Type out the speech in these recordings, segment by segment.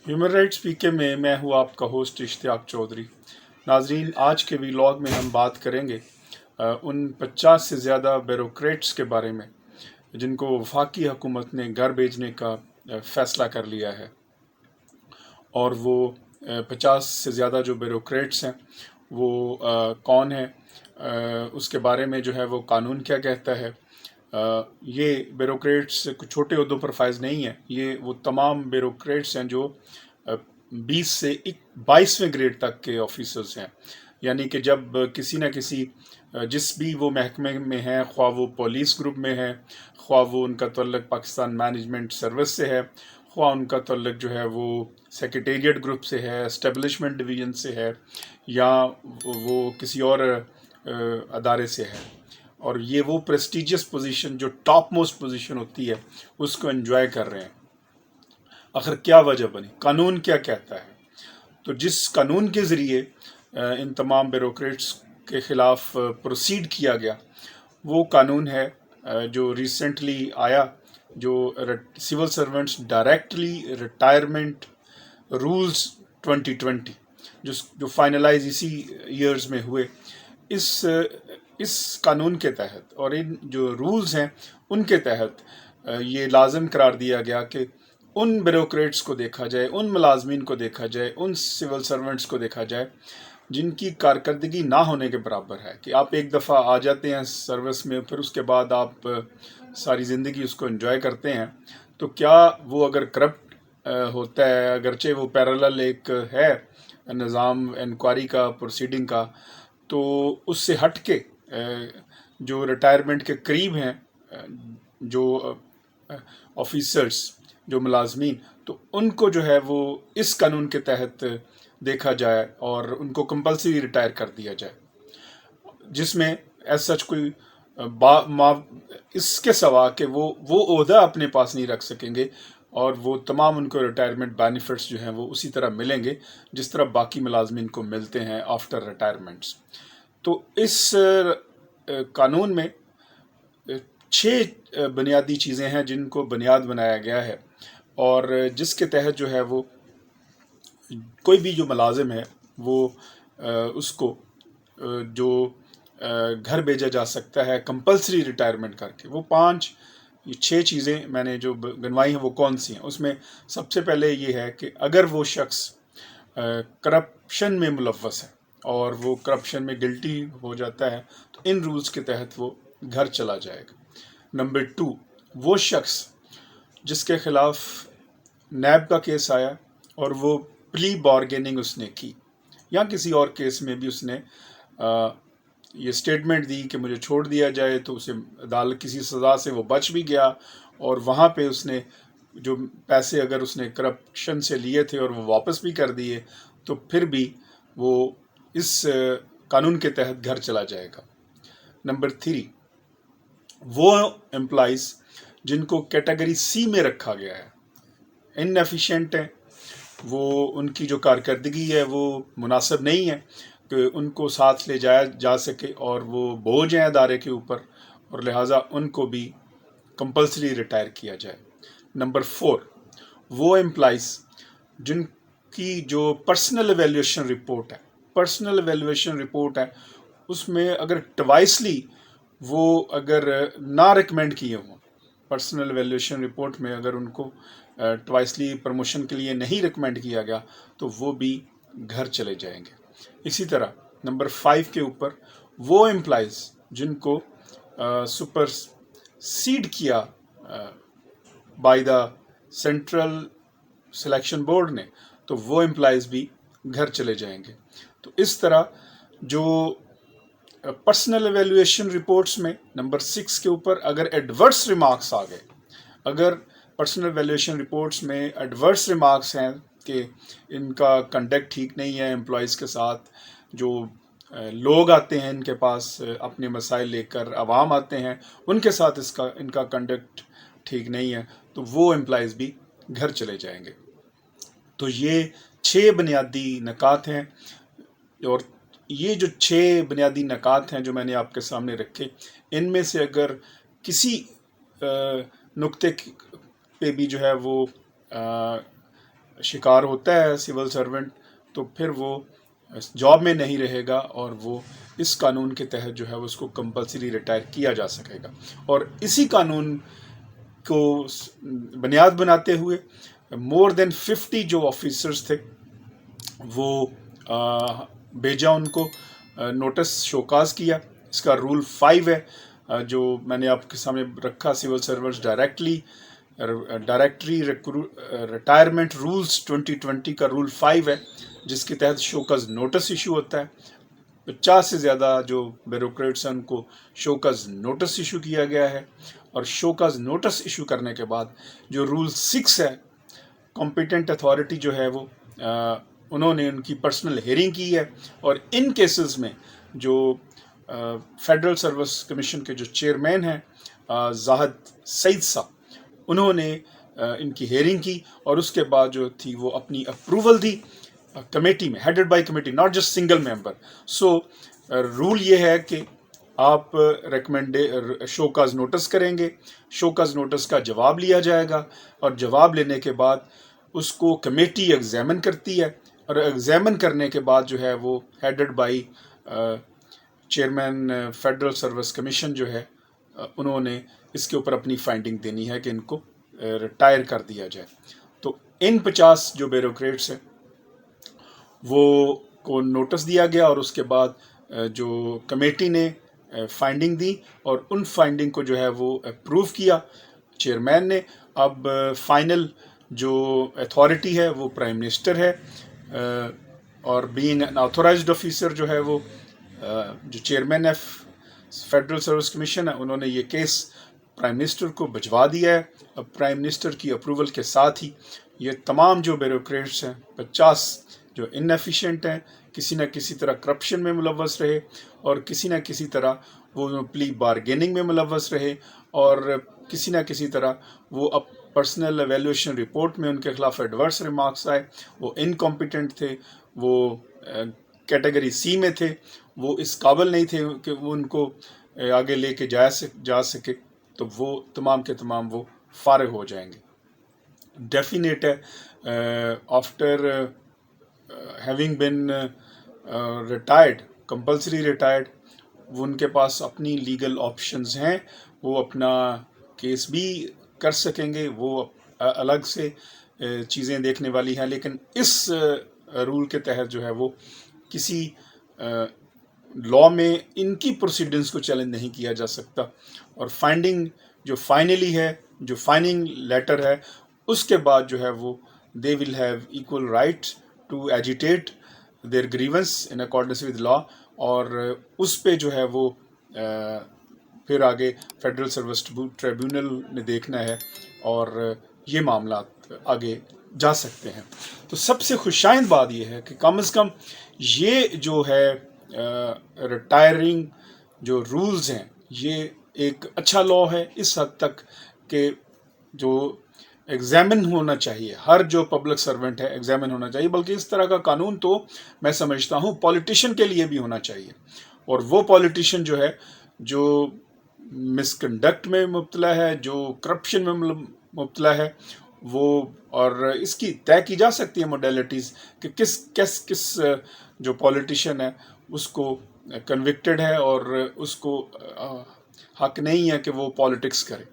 Human rights पीके में मैं हूँ आपका होस्ट इश्तियाक चौधरी। नाजरीन, आज के व्लॉग में हम बात करेंगे उन 50 से ज़्यादा ब्यूरोक्रेट्स के बारे में जिनको वफाकी हुकूमत ने घर भेजने का फ़ैसला कर लिया है। और वो 50 से ज़्यादा जो ब्यूरोक्रेट्स हैं वो कौन है, उसके बारे में जो है वो कानून क्या कहता है। ये ब्यूरोक्रेट्स कुछ छोटे ओहदों पर फायज नहीं है, ये वो तमाम ब्यूरोक्रेट्स हैं जो 20 से 22वें ग्रेड तक के ऑफिसर्स हैं। यानी कि जब किसी न किसी जिस भी वो महकमे में है, ख्वाह वो पुलिस ग्रुप में है, ख्वाह वो उनका तल्लुक़ पाकिस्तान मैनेजमेंट सर्विस से है, ख्वाह उनका तल्लुक़ जो है वो सेक्रेटेरिएट ग्रुप से है, एस्टेब्लिशमेंट डिवीज़न से है, या वो किसी और अदारे से है, और ये वो प्रेस्टिजियस पोजीशन जो टॉप मोस्ट पोजीशन होती है उसको एंजॉय कर रहे हैं। आखिर क्या वजह बनी, कानून क्या कहता है? तो जिस कानून के ज़रिए इन तमाम ब्यूरोक्रेट्स के ख़िलाफ़ प्रोसीड किया गया, वो कानून है जो रिसेंटली आया, जो civil servants directly retirement rules 2020, जो फाइनलाइज इसी ईयर्स में हुए। इस कानून के तहत और इन जो रूल्स हैं उनके तहत ये लाजम करार दिया गया कि उन ब्यूरोक्रेट्स को देखा जाए, उन मुलाजमीन को देखा जाए, उन सिविल सर्वेंट्स को देखा जाए जिनकी कारकर्दगी ना होने के बराबर है। कि आप एक दफ़ा आ जाते हैं सर्विस में, फिर उसके बाद आप सारी ज़िंदगी उसको एंजॉय करते हैं, तो क्या वो अगर करप्ट होता है, अगरचे वो पैरेलल एक है निज़ाम इंक्वायरी का, प्रोसीडिंग का, तो उससे हट के जो रिटायरमेंट के करीब हैं जो ऑफिसर्स, जो मुलाजमीन, तो उनको जो है वो इस कानून के तहत देखा जाए और उनको कंपल्सरी रिटायर कर दिया जाए, जिसमें एज सच कोई इसके सवा कि वो ओहदा अपने पास नहीं रख सकेंगे, और वो तमाम उनको रिटायरमेंट बेनिफिट्स जो हैं वो उसी तरह मिलेंगे जिस तरह बाकी मुलाजमीन को मिलते हैं आफ्टर रिटायरमेंट्स। तो इस कानून में 6 बुनियादी चीज़ें हैं जिनको बुनियाद बनाया गया है, और जिसके तहत जो है वो कोई भी जो मुलाजिम है वो उसको जो घर भेजा जा सकता है कंपल्सरी रिटायरमेंट करके। वो 6 चीज़ें मैंने जो गिनवाई हैं वो कौन सी हैं? उसमें सबसे पहले ये है कि अगर वो शख्स करप्शन में मुलव्वस है और वो करप्शन में गिल्टी हो जाता है, तो इन रूल्स के तहत वो घर चला जाएगा। नंबर 2, वो शख्स जिसके ख़िलाफ़ नैब का केस आया और वो प्ली बार्गेनिंग उसने की, या किसी और केस में भी उसने ये स्टेटमेंट दी कि मुझे छोड़ दिया जाए, तो उसे अदालत किसी सज़ा से वो बच भी गया, और वहाँ पे उसने जो पैसे अगर उसने करप्शन से लिए थे और वो वापस भी कर दिए, तो फिर भी वो इस कानून के तहत घर चला जाएगा। नंबर 3, वो एम्प्लॉइज़ जिनको कैटेगरी सी में रखा गया है, इनएफिशिएंट हैं, वो उनकी जो कारकर्दगी है वो मुनासिब नहीं है कि उनको साथ ले जाया जा सके, और वो बोझ हैं अदारे के ऊपर, और लिहाजा उनको भी कंपल्सरी रिटायर किया जाए। नंबर 4, वो एम्प्लॉइज़ जिनकी जो पर्सनल एवेल्यूएशन रिपोर्ट है उसमें अगर ट्वाइसली वो अगर ना रिकमेंड किए हों, पर्सनल एवेल्यूएशन रिपोर्ट में अगर उनको ट्वाइसली प्रमोशन के लिए नहीं रिकमेंड किया गया, तो वो भी घर चले जाएंगे। इसी तरह नंबर 5 के ऊपर वो एम्प्लॉइज़ जिनको सुपर सीड किया by the central selection board ने, तो वो एम्प्लॉइज़ भी घर चले जाएंगे। तो इस तरह जो पर्सनल एवेल्यूएशन रिपोर्ट्स में नंबर 6 के ऊपर अगर एडवर्स रिमार्क्स आ गए, अगर पर्सनल एवेल्यूएशन रिपोर्ट्स में एडवर्स रिमार्क्स हैं कि इनका कंडक्ट ठीक नहीं है एम्प्लॉइज़ के साथ, जो लोग आते हैं इनके पास अपने मसाइल लेकर, आवाम आते हैं, उनके साथ इनका कंडक्ट ठीक नहीं है, तो वो एम्प्लॉइज़ भी घर चले जाएंगे। तो ये 6 बुनियादी नकात हैं, और ये जो 6 बुनियादी नकात हैं जो मैंने आपके सामने रखे, इनमें से अगर किसी नुक्ते पे भी जो है वो शिकार होता है सिविल सर्वेंट तो फिर वो जॉब में नहीं रहेगा और वो इस कानून के तहत जो है उसको कंपलसरी रिटायर किया जा सकेगा। और इसी कानून को बुनियाद बनाते हुए मोर देन 50 जो ऑफिसर्स थे वो भेजा उनको नोटिस शोकाज किया। इसका रूल 5 है जो मैंने आपके सामने रखा, civil servants directory retirement rules 2020 का रूल 5 है जिसके तहत शोकाज नोटिस इशू होता है। 50 से ज़्यादा जो ब्यूरोक्रेट्स हैं उनको शोकाज नोटिस इशू किया गया है। और शोकाज नोटिस इशू करने के बाद जो रूल 6 है, कॉम्पिटेंट अथॉरिटी जो है वो उन्होंने उनकी पर्सनल हियरिंग की है। और इन केसेस में जो फेडरल सर्विस कमीशन के जो चेयरमैन हैं जाहिद सईद साहब, उन्होंने इनकी हियरिंग की और उसके बाद जो थी वो अपनी अप्रूवल दी कमेटी में, headed by committee, not just single member. So rule ये है कि आप शोकाज नोटिस करेंगे, शोकाज नोटिस का जवाब लिया जाएगा और जवाब लेने के बाद उसको कमेटी एग्जामिन करती है और एग्जामिन करने के बाद जो है वो headed by chairman federal service commission जो है उन्होंने इसके ऊपर अपनी फाइंडिंग देनी है कि इनको रिटायर कर दिया जाए। तो इन 50 जो ब्यूरोक्रेट्स हैं वो को नोटिस दिया गया और उसके बाद जो कमेटी ने फाइंडिंग दी और उन फाइंडिंग को जो है वो अप्रूव किया चेयरमैन ने। अब फाइनल जो अथॉरिटी है वो प्राइम मिनिस्टर है और बीइंग एन ऑथोराइज्ड ऑफिसर जो है वो जो चेयरमैन है फेडरल सर्विस कमीशन है, उन्होंने ये केस प्राइम मिनिस्टर को भिजवा दिया है। अब प्राइम मिनिस्टर की अप्रूवल के साथ ही ये तमाम जो ब्यूरोक्रेट्स हैं 50 जो इनएफिशिएंट हैं, किसी न किसी तरह करप्शन में मुलव्वस रहे और किसी न किसी तरह वो प्ली बारगेनिंग में मुलव्वस रहे और किसी न किसी तरह वो अब पर्सनल एवेल्यूएशन रिपोर्ट में उनके खिलाफ एडवर्स रिमार्क्स आए, वो इनकॉम्पिटेंट थे, वो कैटेगरी सी में थे, वो इस काबिल नहीं थे कि वो उनको आगे लेके जा सके, तो वो तमाम के तमाम वो फारिग हो जाएंगे। डेफिनेट है आफ्टर हैविंग बिन रिटायर्ड, कंपल्सरी रिटायर्ड, वो उनके पास अपनी लीगल ऑप्शंस हैं, वो अपना केस भी कर सकेंगे, वो अलग से चीज़ें देखने वाली हैं। लेकिन इस रूल के तहत जो है वो किसी लॉ में इनकी प्रोसीडिंग्स को चैलेंज नहीं किया जा सकता। और फाइंडिंग जो फाइनली है, जो फाइनिंग लेटर है, उसके बाद जो है वो they will have equal right to agitate their grievance in accordance with law. और उस पे जो है वो फिर आगे फेडरल सर्विस ट्रिब्यूनल ने देखना है और ये मामला आगे जा सकते हैं। तो सबसे खुशाइंद बात यह है कि कम से कम ये जो है रिटायरिंग जो रूल्स हैं ये एक अच्छा लॉ है इस हद तक कि जो एग्जामिन होना चाहिए, हर जो पब्लिक सर्वेंट है एग्जामिन होना चाहिए। बल्कि इस तरह का कानून तो मैं समझता हूँ पॉलिटिशियन के लिए भी होना चाहिए। और वो पॉलिटिशियन जो है जो मिसकंडक्ट में मुब्तला है, जो करप्शन में मुब्तला है, वो और इसकी तय की जा सकती है मोडेलिटीज़ कि किस जो पॉलिटिशियन है उसको कन्विक्टेड है और उसको हक नहीं है कि वो पॉलिटिक्स करे।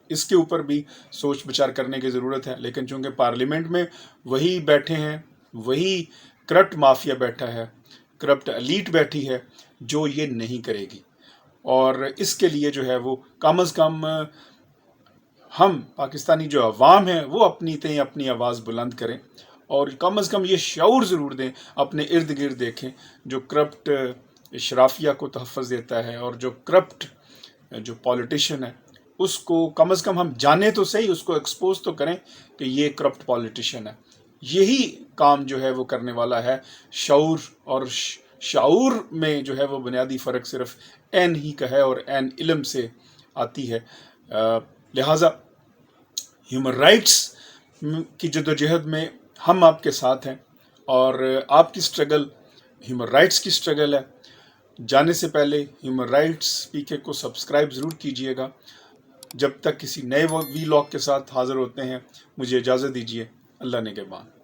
इसके ऊपर भी सोच विचार करने की ज़रूरत है। लेकिन चूंकि पार्लियामेंट में वही बैठे हैं, वही करप्ट माफिया बैठा है, करप्ट एलीट बैठी है जो ये नहीं करेगी। और इसके लिए जो है वो कम अज़ कम हम पाकिस्तानी जो अवाम है वो अपनी आवाज़ बुलंद करें और कम अज़ कम ये शऊर ज़रूर दें, अपने इर्द गिर्द देखें जो करप्ट शराफिया को तहफ़्फ़ुज़ देता है और जो करप्ट जो पॉलिटिशियन है उसको कम अज़ कम हम जाने तो सही, उसको एक्सपोज तो करें कि ये करप्ट पॉलिटिशियन है। यही काम जो है वो करने वाला है शऊर। और शऊर में जो है वो बुनियादी फ़र्क सिर्फ एन ही का है और एन इल्म से आती है। लिहाजा ह्यूमन राइट्स की जदोजहद में हम आपके साथ हैं और आपकी स्ट्रगल ह्यूमन राइट्स की स्ट्रगल है। जाने से पहले ह्यूमन राइट्स पीके को सब्सक्राइब ज़रूर कीजिएगा। जब तक किसी नए वीलॉग के साथ हाज़िर होते हैं, मुझे इजाज़त दीजिए। اللہ نگہبان.